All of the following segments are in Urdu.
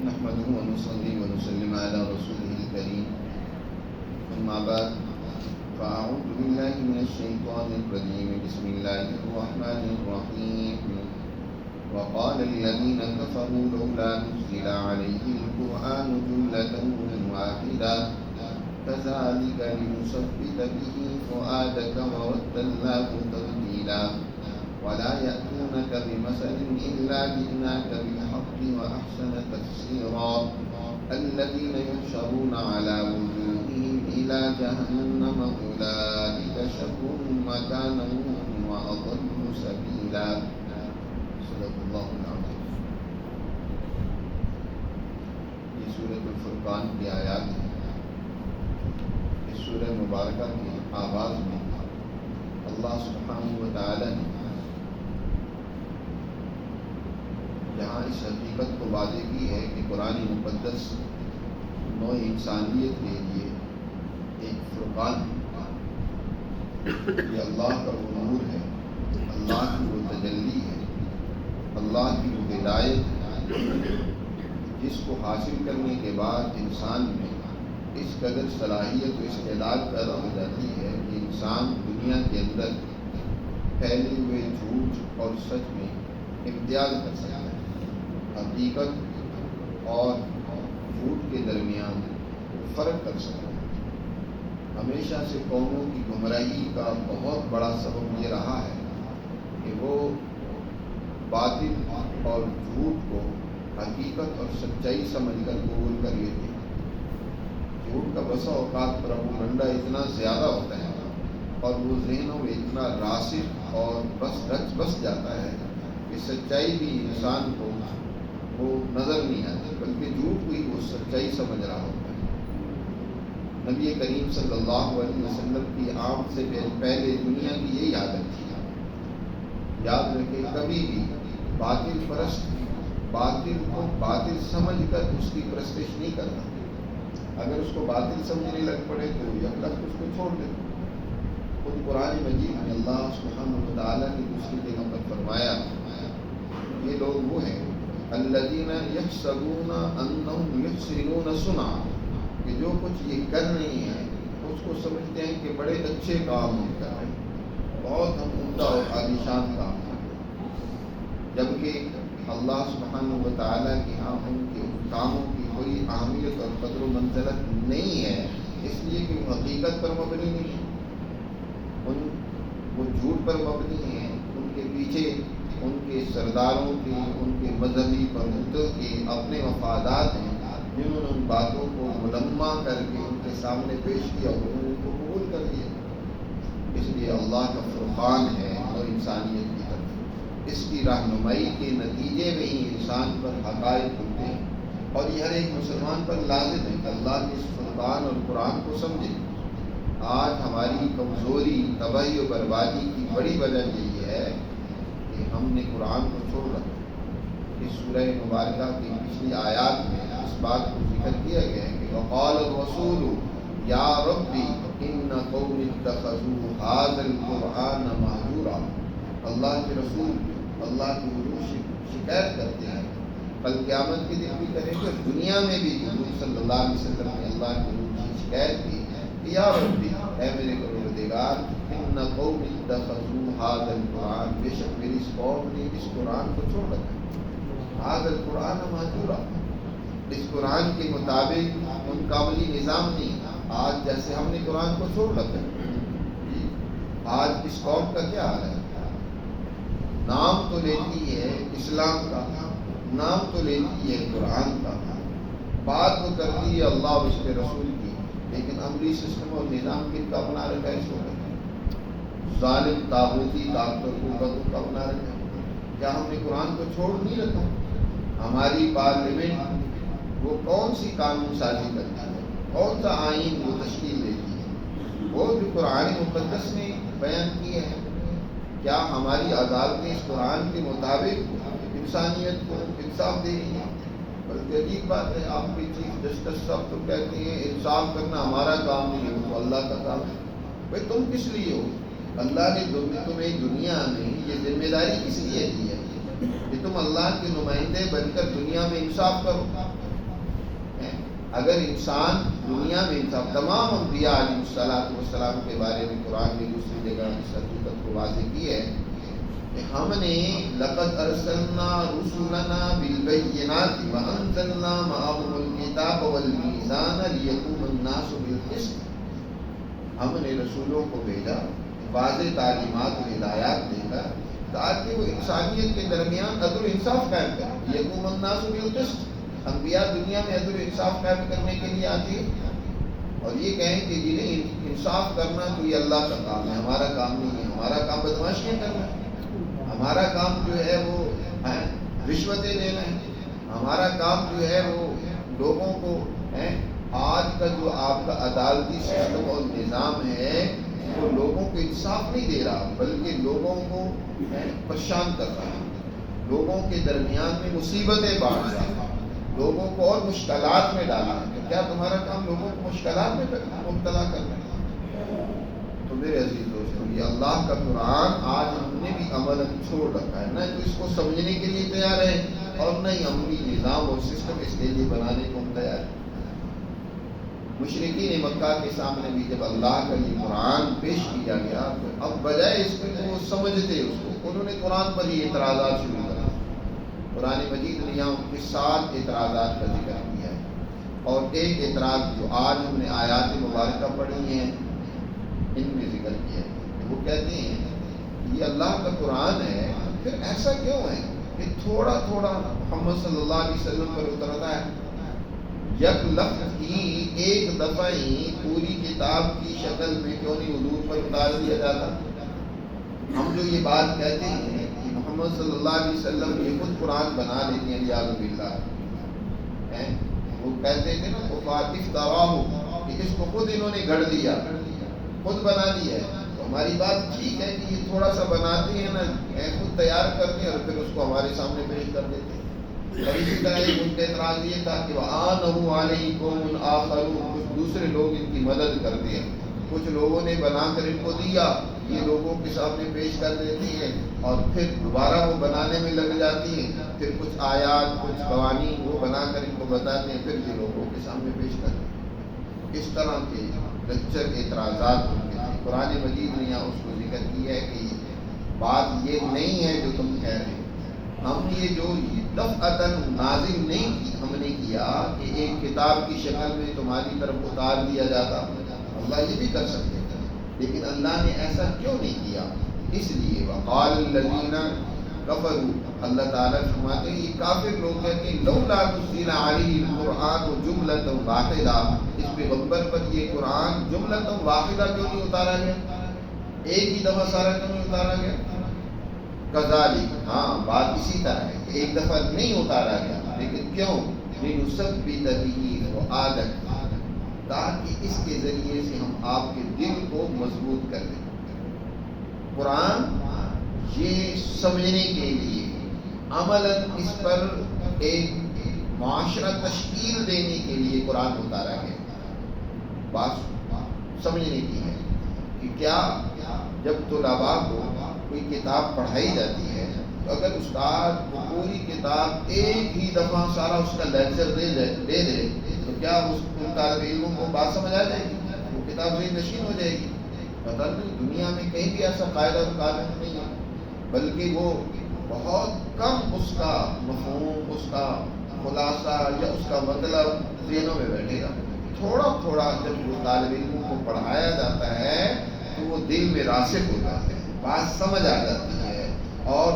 نحمده ونصلي ونسلم على رسوله الكريم أما بعد فأعوذ بالله من الشيطان الرجيم بسم الله الرحمن الرحيم وقال الذين كفروا لولا نزل عليه القرآن جملة واحدة كذلك لنثبت به فؤادك ورتلناه ترتيلا ولا يأتونك بمثل إلا جئناك بالحق وأحسن تفسيرا الذين يحشرون على وجوههم إلى جهنم أولئك شر مكانا وأضل سبيلا صدق اللہ العظیم۔ یہ سورۃ الفرقان کی آیات ہیں۔ اس سورہ مبارکہ کے آغاز میں اللہ سبحانہ و تعالی نے جہاں اس حقیقت کو واضح کی ہے کہ قرآن مقدس نوع انسانیت کے لیے ایک فرقان ہے، یہ اللہ کا وہ نور ہے، اللہ کی وہ تجلی ہے، اللہ کی وہ ہدایت ہے، جس کو حاصل کرنے کے بعد انسان میں اس قدر صلاحیت و استعداد پیدا ہو جاتی ہے کہ انسان دنیا کے اندر پھیلے ہوئے جھوٹ اور سچ میں امتیاز کر سکتا ہے، حقیقت اور جھوٹ کے درمیان فرق کر سکتا ہے۔ ہمیشہ سے قوموں کی گمراہی کا بہت بڑا سبب یہ رہا ہے کہ وہ باطل اور جھوٹ کو حقیقت اور سچائی سمجھ کر قبول کر لیتے ہیں۔ جھوٹ کا بسا اوقات پر ڈنڈا اتنا زیادہ ہوتا ہے اور وہ ذہنوں میں اتنا راسخ اور بس جاتا ہے کہ سچائی بھی انسان کو وہ نظر نہیں آتی، بلکہ جھوٹ کو ہی وہ سچائی سمجھ رہا ہوتا ہے۔ نبی کریم صلی اللہ علیہ وسلم کی آمد سے پہلے دنیا کی یہی عادت تھی۔ یاد رکھیں، کبھی بھی باطل پرست باطل کو باطل سمجھ کر اس کی پرستش نہیں کرتا۔ اگر اس کو باطل سمجھنے لگ پڑے تو یکلخت اس کو چھوڑ دے۔ خود قرآن مجید میں اللہ سبحانہ و تعالیٰ نے دوسری جگہ پر فرمایا، یہ لوگ وہ ہیں الذین یحسبون انہم یحسنون صنعا، کہ جو کچھ یہ کر رہے ہیں اس کو سمجھتے ہیں کہ بڑے اچھے کام ہم کر رہے ہیں، بہت ہم عمدہ اور عالیشان کام کر رہے ہیں، جبکہ اللہ سبحانہ و تعالیٰ کے ہاں ان کے کاموں کی کوئی اہمیت اور قدر و منزلت نہیں ہے، اس لیے کہ وہ حقیقت پر مبنی نہیں ہے، وہ جھوٹ پر مبنی ہیں، ان کے پیچھے ان کے سرداروں کے، ان کے مذہبی پرمختوں کے اپنے مفادات ہیں، جنہوں نے ان باتوں کو ملمہ کر کے ان کے سامنے پیش کیا اور انہوں نے ان کو قبول کر دیا۔ اس لیے اللہ کا فرقان ہے اور انسانیت کی طرف، اس کی رہنمائی کے نتیجے میں ہی انسان پر حقائق کھلتے ہیں، اور یہ ہر ایک مسلمان پر لازم ہے کہ اللہ کے اس فرقان اور قرآن کو سمجھے۔ آج ہماری کمزوری، تباہی و بربادی کی بڑی وجہ یہی ہے کہ ہم نے قرآن کو چھوڑ رکھا۔ اس سورہ مبارکہ کی پچھلی آیات میں اس بات کو ذکر کیا گیا ہے کہ وقال الرسول یا ربی ان قوم اتخذوا هذا القرآن مہجورا، اللہ کے رسول اللہ کے حضور شکایت کرتے ہیں، کل قیامت کے دن بھی کریں گے، دنیا میں بھی حضور صلی اللہ علیہ وسلم نے اللہ کے حضور کی شکایت کی کہ یا ربی، اے میرے پروردگار، ان قوم اتخذوا هذا القرآن، بے شک میری اس قوم نے اس قرآن کو چھوڑ رکھا ہے، هذا القرآن مہجورا، اس قرآن کے مطابق ان کا عملی نظام نہیں۔ آج جیسے ہم نے قرآن کو چھوڑ رکھا ہے، آج اس قوم کا کیا حال ہے؟ نام تو لیتی ہے اسلام کا، نام تو لیتی ہے قرآن کا، بات تو کرتی ہے اللہ اور اس کے رسول کی، لیکن عملی سسٹم اور نظام کن کا بنا رکھا ہے؟ اس وقت ظالم طاغوتی طاقتوں کو بنا رکھا ہے۔ کیا ہم نے قرآن کو چھوڑ نہیں رکھا؟ ہماری پارلیمنٹ وہ کون سی قانون سازی کرتی ہے، کون سا آئین وہ تشکیل دیتی ہے؟ وہ جو قرآن مقدس نے بیان کیے ہیں، کیا ہماری عدالتیں اس قرآن کے مطابق انسانیت کو انصاف دے رہی ہیں؟ بلکہ عجیب بات ہے، آپ کے چیف جسٹس صاحب تو کہتے ہیں انصاف کرنا ہمارا کام نہیں ہے، وہ تو اللہ کا کام ہے۔ بھائی تم کس لیے ہو؟ اللہ نے تمہیں دنیا میں یہ ذمہ داری کس لیے دی ہے کہ تم اللہ کے نمائندے بن کر دنیا میں انصاف کرو؟ اگر انسان دنیا میں انسان تمام انبیاء علیہ السلام کے بارے میں قرآن میں دوسری جگہ اس حقیقت کو واضح کی ہے کہ ہم نے لقد ارسلنا رسلنا بالبینات وانزلنا معهم الکتاب والمیزان لیقوم الناس بالقسط. ہم نے رسولوں کو بھیجا واضح تعلیمات و ہدایات دے کر تاکہ وہ انسانیت کے درمیان عدل و انصاف قائم کرے. یقوم الناس بالقسط. انبیاء دنیا میں عدل و انصاف قائم کرنے کے لیے آتی ہے اور یہ کہیں کہ جنہیں انصاف کرنا تو یہ اللہ کا کام ہے, ہمارا کام نہیں ہے. ہمارا کام بدماشیاں کرنا ہے, ہمارا کام جو ہے وہ رشوتیں لینا ہے, ہمارا کام جو ہے وہ لوگوں کو آج کا جو آپ کا عدالتی سسٹم اور نظام ہے وہ لوگوں کو انصاف نہیں دے رہا بلکہ لوگوں کو پریشان کر رہا ہے, لوگوں کے درمیان میں مصیبتیں بانٹ رہا ہے, لوگوں کو اور مشکلات میں ڈالا ہے. تو کیا تمہارا کام لوگوں کو مشکلات میں مبتلا کرنا ہے؟ تو میرے عزیز دوستوں, یہ اللہ کا قرآن آج ہم نے بھی عمل چھوڑ رکھا ہے, نہ تو اس کو سمجھنے کے لیے تیار ہے اور نہ ہی عملی نظام اور سسٹم اس کے لیے بنانے کو ہم تیار ہیں. مشرکین مکہ کے سامنے بھی جب اللہ کا یہ قرآن پیش کیا گیا تو اب بجائے اس میں وہ سمجھتے اس کو, انہوں نے قرآن پر ہی اعتراضات شروع کر. قرآن مجید نے یہاں کے 7 اعتراضات کا ذکر کیا ہے اور ایک اعتراض جو آج ہم نے آیات مبارکہ پڑھی ہیں ان میں ذکر کیا ہے. وہ کہتے ہیں یہ اللہ کا قرآن ہے, پھر ایسا کیوں ہے کہ تھوڑا تھوڑا محمد صلی اللہ علیہ وسلم پر اترتا ہے, یک لفظ ہی ایک دفعہ ہی پوری کتاب کی شکل میں کیوں نہیں حضور پر اتار دیا جاتا؟ ہم جو یہ بات کہتے ہیں کہ محمد صلی اللہ علیہ وسلم یہ خود قرآن بنا لیتے ہیں یاد باللہ, وہ کہتے تھے نا فاتف دعوا ہو کہ اس کو خود انہوں نے گھڑ دیا, خود بنا دیا ہے. تو ہماری بات ٹھیک ہے کہ یہ تھوڑا سا بناتے ہیں نا, خود تیار کرتے ہیں اور پھر اس کو ہمارے سامنے پیش کر دیتے ہیں. اور اسی طرح ان کا اعتراض یہ تھا کہ وَآنَهُ عَلَيْكُمْ آخَرُونَ, کچھ دوسرے لوگ ان کی مدد کرتے ہیں, کچھ لوگوں نے بنا کر ان کو دیا, یہ لوگوں کے سامنے پیش کر دیتی ہے اور پھر دوبارہ وہ بنانے میں لگ جاتی ہے, پھر کچھ آیات کچھ قوانین وہ بنا کر ان کو بتاتے ہیں, پھر یہ لوگوں کے سامنے پیش کرتے ہیں. اس طرح کے لچر اعتراضات ان کے تھے. قرآن مجید نے یہاں اس کو ذکر کیا ہے کہ بات یہ نہیں ہے جو تم کہہ رہے, ہم یہ جو دفعتاً نازل نہیں کی ہم نے کیا کہ ایک کتاب کی شکل میں تمہاری طرف اتار دیا جاتا. اللہ یہ بھی کر سکتے تھے, لیکن اللہ نے ایسا کیوں نہیں کیا؟ اس لیے وقال الذین کفروا, اللہ تعالیٰ فرماتے ہیں یہ کافر لوگ کہتے ہیں لولا نزل علیہ القرآن جملۃ واحدہ, اس پیغمبر پر یہ قرآن جملۃ واحدہ کیوں نہیں اتارا گیا, ایک ہی دفعہ سارا کیوں نہیں اتارا گیا؟ کذالک, ہاں بات اسی طرح ہے کہ ایک دفعہ نہیں اتارا گیا, لیکن کیوں؟ لنثبت بہ فؤادک, تاکہ اس کے ذریعے سے ہم آپ کے دل کو مضبوط کر دیں. قرآن یہ سمجھنے کے لیے عملاً اس پر ایک معاشرہ تشکیل دینے کے لیے قرآن اتارا گیا. بات سمجھنے کی ہے کہ کیا جب طلباء کو کوئی کتاب پڑھائی جاتی ہے تو اگر استاد وہ پوری کتاب ایک ہی دفعہ سارا اس کا لیکچر دے دے تو کیا اس طالب علموں کو بات سمجھ آ جائے گی؟ وہ کتاب ذہن نشین ہو جائے گی؟ پتہ نہیں, دنیا میں کہیں بھی ایسا قاعدہ اور قانون نہیں ہے, بلکہ وہ بہت کم اس کا مفہوم, اس کا خلاصہ یا اس کا مطلب ذہنوں میں بیٹھے گا. تھوڑا تھوڑا جب وہ طالب علموں کو پڑھایا جاتا ہے تو وہ دل میں راسخ ہو جاتے ہیں, بات سمجھ آ جاتی ہے اور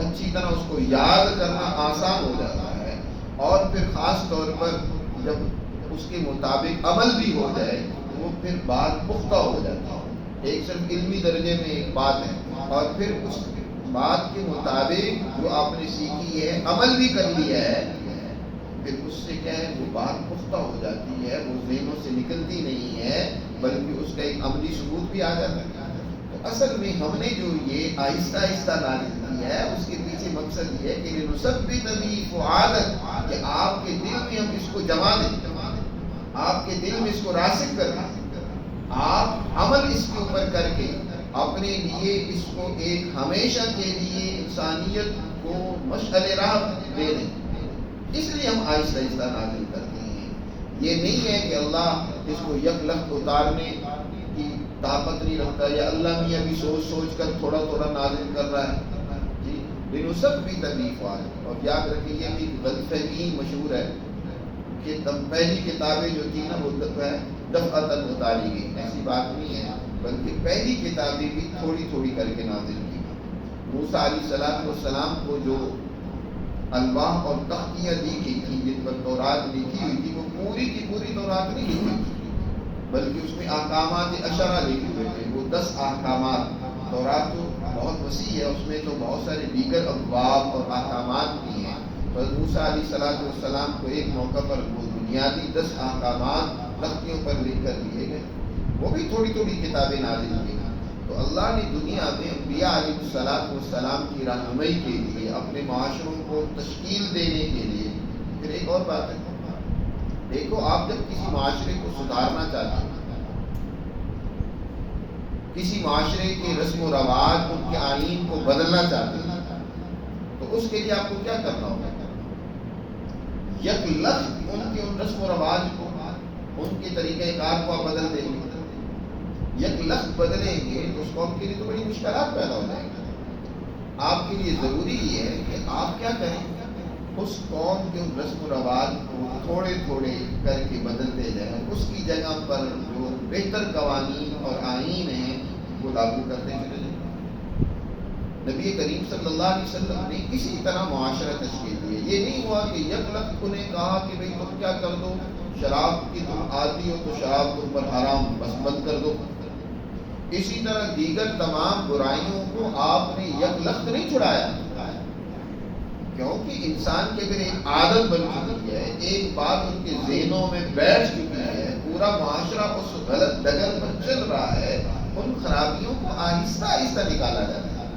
اچھی طرح اس کو یاد کرنا آسان ہو جاتا ہے, اور پھر خاص طور پر جب اس کے مطابق عمل بھی ہو جائے تو وہ پھر بات پختہ ہو جاتی ہے. ایک صرف علمی درجے میں ایک بات ہے اور پھر اس بات کے مطابق جو آپ نے سیکھی ہے عمل بھی کر لیا ہے, پھر اس سے کیا ہے وہ بات پختہ ہو جاتی ہے, وہ ذہنوں سے نکلتی نہیں ہے بلکہ اس کا ایک عملی ثبوت بھی آ جاتا ہے. تو اصل میں ہم نے جو یہ آہستہ آہستہ نازل کی ہے اس کے پیچھے مقصد یہ ہے کہ لنثبت بہ فؤادک, کہ آپ کے دل میں ہم اس کو جما دیں, آپ کے دل میں اس کو راسخ کر دیں, آپ عمل اس کے اوپر کر کے اپنے لیے اس کو ایک ہمیشہ کے لیے انسانیت کو مشعل راہ دے دیں. اس لیے ہم آہستہ آہستہ نازل کرتے ہیں. یہ نہیں ہے کہ اللہ اس کو یک لخت اتارنے کی طاقت نہیں رکھتا، یا اللہ بھی ابھی سوچ سوچ کر تھوڑا تھوڑا نازل کر رہا ہے جی، لیکن سب بھی تکلیف والے. اور یاد رکھیں یہ بھی غلط فہمی مشہور ہے کہ پہلی کتابیں جو تھی نا وہ دفعتاً اتاری گئی، ایسی بات نہیں ہے، بلکہ پہلی کتابیں بھی تھوڑی تھوڑی کر کے نازل کی. موسیٰ علیہ السلام کو جو الواح اور تختیاں دی گئی تھیں جن پر تورات لکھی ہوئی تھی، وہ پوری کی پوری تورات نہیں لکھی تھی، بلکہ اس میں احکامات اشرہ لکھے ہوئے تھے. وہ 10 احکامات، تورات تو بہت وسیع ہے، اس میں تو بہت سارے دیگر ابواب اور احکامات بھی ہیں. حضرت موسیٰ علیہ السلام کو ایک موقع پر وہ بنیادی 10 احکامات تختیوں پر لکھ کر دیے گئے، وہ بھی تھوڑی تھوڑی کتابیں نازل کی. تو اللہ نے دنیا میں انبیاء علیہ السلام کی رہنمائی کے لیے، اپنے معاشروں کو تشکیل دینے کے لیے. پھر ایک اور بات ہے، دیکھو آپ جب کسی معاشرے کو سدھارنا چاہتے ہیں، کسی معاشرے کے رسم و رواج، ان کے آئین کو بدلنا چاہتے ہیں، تو اس کے لیے آپ کو کیا کرنا ہوگا؟ یک لخت ان کے ان رسم و رواج کو، ان کے طریقہ کار کو آپ بدل دیں گے. یک لخت بدلیں گے تو اس قوم کے لیے تو بڑی مشکلات پیدا ہو جائیں گی. آپ کے لیے ضروری یہ ہے کہ آپ کیا کریں، اس قوم کے ان رسم و رواج کو تھوڑے تھوڑے کر کے بدلتے جائیں، اس کی جگہ پر جو بہتر قوانین اور آئین ہیں وہ لاگو کرتے چلے جائیں. نبی کریم صلی اللہ علیہ وسلم نے اسی طرح معاشرہ تشکیل دیا. یہ نہیں ہوا کہ یک لخت انہیں کہا کہ بھئی تم کیا کر دو، شراب کی تم عادی ہو تو شراب تم پر حرام، بس بند کر دو. اسی طرح دیگر تمام برائیوں کو آپ نے یک لخت نہیں چھڑایا، کیونکہ انسان کی اگر ایک عادت بن چکی ہے، ایک بات ان کے ذہنوں میں بیٹھ چکی ہے، پورا معاشرہ اس غلط ڈگر پر چل رہا ہے، ان خرابیوں کو آہستہ آہستہ نکالا جاتا ہے.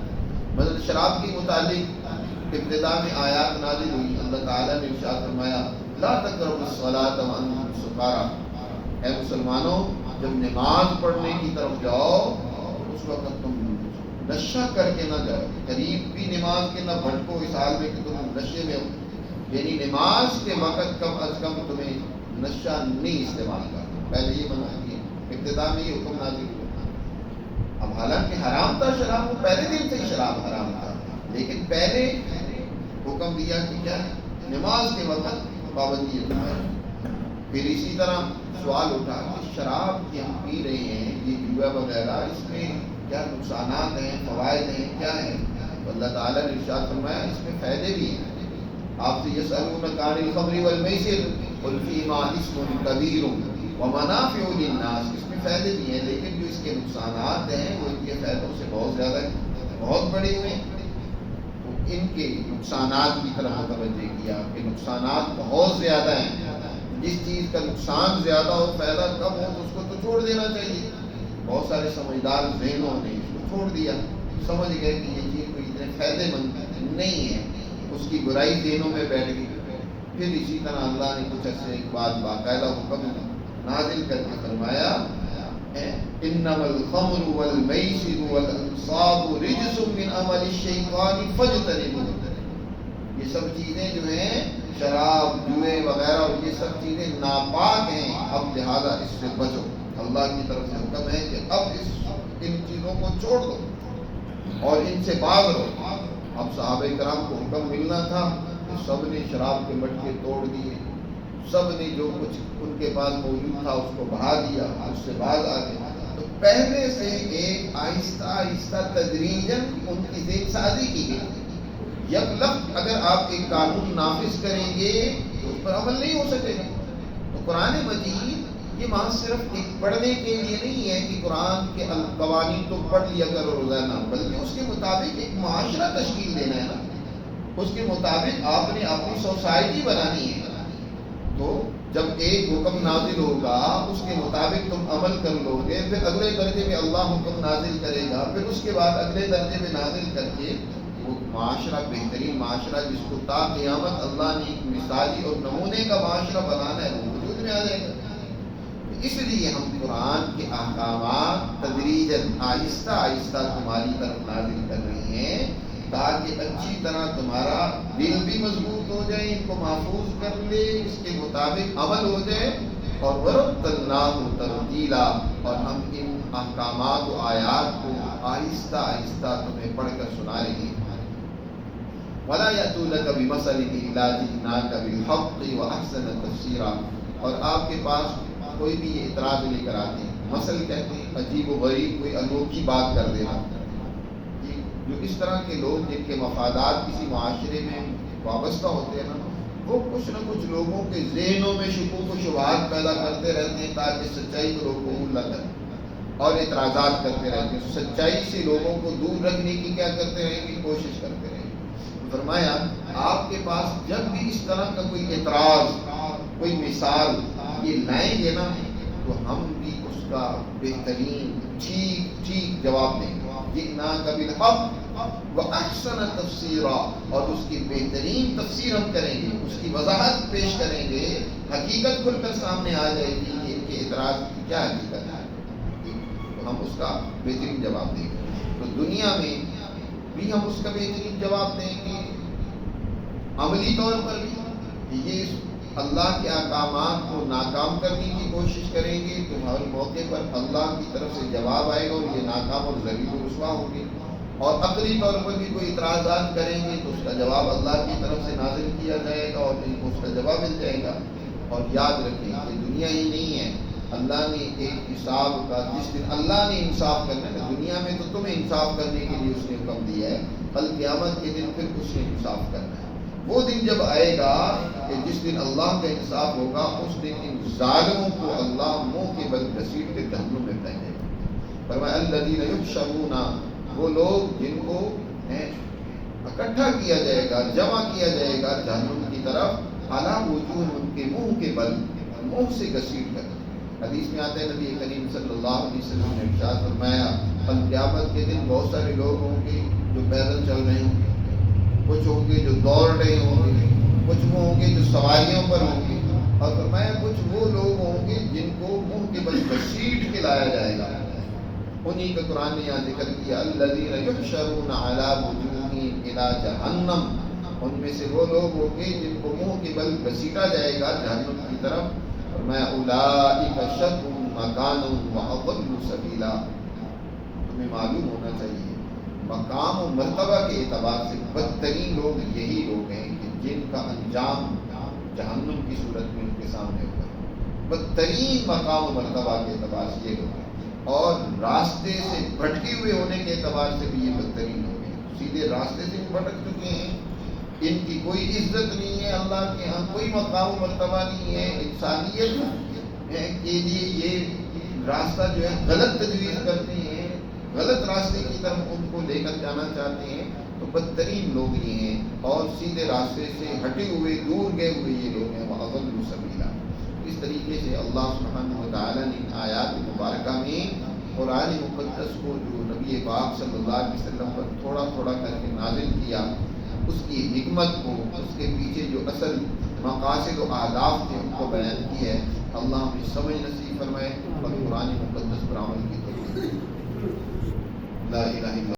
مثلا شراب کے متعلق ابتدا میں آیات نازل ہوئی، اللہ تعالیٰ نے ارشاد فرمایا لا تقربوا الصلاة وانتم سکارى، اے مسلمانوں جب نماز پڑھنے کی طرف جاؤ اس وقت تم نشہ کر کے نہ جاؤ، قریب بھی نماز کے نہ بھٹکو اس حال میں کہ تم نشے میں ہو. یعنی نماز کے وقت کم از کم تمہیں نشہ نہیں استعمال کرنا. پہلے یہ بنا دیا، ابتدا میں یہ حکم نازل ہوا. اب حالانکہ حرام تھا شراب، وہ پہلے دن سے ہی شراب حرام تھا، لیکن پہلے حکم دیا کہ کیا نماز کے وقت پابندی ہے. پھر اسی طرح سوال اٹھا کہ شراب کہ ہم پی رہے ہیں، یہ جوا وغیرہ، اس میں کیا نقصانات ہیں، فوائد ہیں، کیا ہیں؟ تو اللہ تعالیٰ نے ارشاد فرمایا اس میں فائدے بھی ہیں. آپ سے یسألونک عن الخمر والمیسر قل فیہما اسم کبیر ومنافع للناس، اس میں فائدے بھی ہیں، لیکن جو اس کے نقصانات ہیں وہ ان کے فائدوں سے بہت زیادہ ہیں، بہت بڑے ہوئے ہیں. ان کے نقصانات کی طرف متوجہ کیا کہ نقصانات بہت زیادہ ہیں. جس چیز کا نقصان زیادہ ہو فائدہ کم ہو تو اس کو تو چھوڑ دینا چاہیے. بہت سارے سمجھدار ذہنوں نے اس کو چھوڑ دیا، سمجھ گئے کہ یہ چیز کوئی اتنے فائدے مند نہیں ہے، اس کی برائی ذہنوں میں بیٹھ گئی. پھر اسی طرح اللہ نے کچھ عرصے کے بعد باقاعدہ حکم نازل کر کے فرمایا انما الخمر والمیسر والانصاب رجس من عمل الشیطان فاجتنبوه. یہ سب چیزیں جو ہیں شراب، جوئے وغیرہ، اور یہ سب چیزیں ناپاک ہیں، اب لہذا اس سے بچو. اللہ کی طرف سے حکم ہے کہ اب ان چیزوں کو چھوڑ دو اور ان سے باز رہو. اب صحابہ کرام کو حکم ملنا تھا کہ سب نے شراب کے مٹکے توڑ دیے، سب نے جو کچھ ان کے پاس موجود تھا اس کو بہا دیا، اس سے باز آ گئے. تو پہلے سے ایک آہستہ آہستہ تدریجاً ان کی ذہن سازی کی گئی. یک لخت اگر آپ ایک قانون نافذ کریں گے تو اس پر عمل نہیں ہو سکے گا. تو قرآن مجید یہ وہاں صرف ایک پڑھنے کے لیے نہیں ہے کہ قرآن کے قوانین تو پڑھ لیا کرو روزانہ، بلکہ اس کے مطابق ایک معاشرہ تشکیل دینا ہے نا. اس کے مطابق آپ نے اپنی سوسائٹی بنانی ہے. تو جب ایک حکم نازل ہوگا اس کے مطابق تم عمل کر لو گے، پھر اگلے درجے میں اللہ حکم نازل کرے گا، پھر اس کے بعد اگلے درجے میں نازل کر کے وہ معاشرہ بہترین معاشرہ جس کو تا قیامت اللہ نے ایک مثالی اور نمونے کا معاشرہ بنانا ہے وہ وجود میں آ جائے گا. اس لیے ہم قرآن کے احکامات تدریجاً آہستہ آہستہ تمہاری طرف نازل کر رہے ہیں تاکہ اچھی طرح تمہارا دل بھی مضبوط ہو جائے، ان کو محفوظ کر لے، اس کے مطابق عمل ہو جائے، اور وَرَتَّلْنَاهُ تَرْتِيلًا، اور ہم ان احکامات و آیات کو آہستہ آہستہ تمہیں پڑھ کر سنا رہے ہیں۔ وَلَا يَأْتُونَكَ بِمَثَلٍ إِلَّا جِئْنَاكَ بِالْحَقِّ وَأَحْسَنَ تَفْسِيرًا، اور آپ کے پاس کوئی بھی یہ اعتراض لے کر آتے ہیں، مثل کہتے ہیں عجیب و غریب کوئی انوکھی بات کر دینا، جو اس طرح کے لوگ جن کے مفادات کسی معاشرے میں وابستہ ہوتے ہیں نا، وہ کچھ نہ کچھ لوگوں کے ذہنوں میں شکوک و شبہات پیدا کرتے رہتے ہیں تاکہ سچائی کو لوگ قبول نہ کریں، اور اعتراضات کرتے رہتے ہیں، سچائی سے لوگوں کو دور رکھنے کی کیا کرتے رہیں گے، کوشش کرتے رہیں گے۔ فرمایا آپ کے پاس جب بھی اس طرح کا کوئی اعتراض، کوئی مثال یہ لائیں گے نا، تو ہم بھی اس کا بہترین ٹھیک جواب دیں گے۔ جئناک بالحق واحسن تفسیرا، اور اس کی بہترین تفسیر ہم کریں گے، اس کی وضاحت پیش کریں گے، حقیقت کھل کر سامنے آ جائے گی کہ ان کے اعتراض کی کیا حقیقت ہے، تو ہم اس کا بہترین جواب دیں گے۔ تو دنیا میں بھی ہم اس کا بہترین جواب دیں گے، عملی طور پر بھی یہ اللہ کے احکامات کو ناکام کرنے کی کوشش کریں گے تو ہر موقع پر اللہ کی طرف سے جواب آئے گا اور یہ ناکام اور ذلیل و رسوا ہوں گے، اور عقلی طور پر بھی کوئی اعتراضات کریں گے تو اس کا جواب اللہ کی طرف سے نازل کیا جائے گا اور ان کو اس کا جواب مل جائے گا۔ اور یاد رکھیں کہ دنیا ہی نہیں ہے، اللہ نے ایک حساب کا، جس دن اللہ نے انصاف کرنا ہے، دنیا میں تو تمہیں انصاف کرنے کے لیے اس نے حکم دیا ہے، کل قیامت کے دن پھر اس نے انصاف کرنا ہے۔ وہ دن جب آئے گا کہ جس دن اللہ کا انصاف ہوگا، اس دن ان ظالموں کو اللہ منہ کے بل گھسیٹ کے جہنم میں پھینکے گا۔ فرمایا الذین یحشرون، وہ لوگ جن کو اکٹھا کیا جائے گا، جمع کیا جائے گا جہنم کی طرف، علی وجوہ، ان کے منہ کے بل، منہ سے گھسیٹ کر۔ حدیث میں آتا ہے نبی کریم صلی اللہ علیہ وسلم نے ارشاد فرمایا کل قیامت کے دن بہت سارے لوگ ہوں گے جو پیدل چل رہے ہوں گے، کچھ ہوں گے جو دوڑ رہے ہوں گے، کچھ وہ ہوں گے جو سواریوں پر ہوں گے، اور فرمایا کچھ وہ لوگ ہوں گے جن کو منہ کے بل گھسیٹ کے لایا جائے گا۔ انہی کا قرآن نے یہاں ذکر کیا الذین یحشرون علی وجوہہم الی جہنم، ان میں سے وہ لوگ ہوں گے جن کو منہ کے بل گھسیٹا جائے گا جہنم کی طرف۔ فرمایا اولئک شر مکانا واضل سبیلا، تمہیں معلوم ہونا چاہیے مقام و مرتبہ کے اعتبار سے بدترین لوگ یہی لوگ ہیں کہ جن کا انجام جہنم کی صورت میں ان کے سامنے ہوگا۔ بدترین مقام و مرتبہ کے اعتبار سے یہ لوگ ہیں، اور راستے سے بھٹکے ہوئے ہونے کے اعتبار سے بھی یہ بدترین لوگ ہیں، سیدھے راستے سے بھٹک چکے ہیں، ان کی کوئی عزت نہیں ہے، اللہ کے ہاں کوئی مقام و مرتبہ نہیں ہے، انسانیت کے لیے یہ راستہ جو ہے غلط تجویز کرتے ہیں، غلط راستے کی طرف ان کو لے کر جانا چاہتے ہیں، تو بدترین لوگ یہ ہیں، اور سیدھے راستے سے ہٹے ہوئے دور گئے ہوئے یہ لوگ ہیں، وَأَضَلُّ سَبِيلًا۔ اس طریقے سے اللہ سبحانہ وتعالیٰ نے ان آیات مبارکہ میں قرآن مقدس کو جو نبی پاک صلی اللہ علیہ وسلم پر تھوڑا تھوڑا کر کے نازل کیا، اس کی حکمت کو، اس کے پیچھے جو اصل مقاصد و اہداف تھے ان کو بیان کیا ہے۔ اللہ ہمیں سمجھ نصیب فرمائے اور قرآن مقدس پر عمل کی توفیق۔ لا الہ الا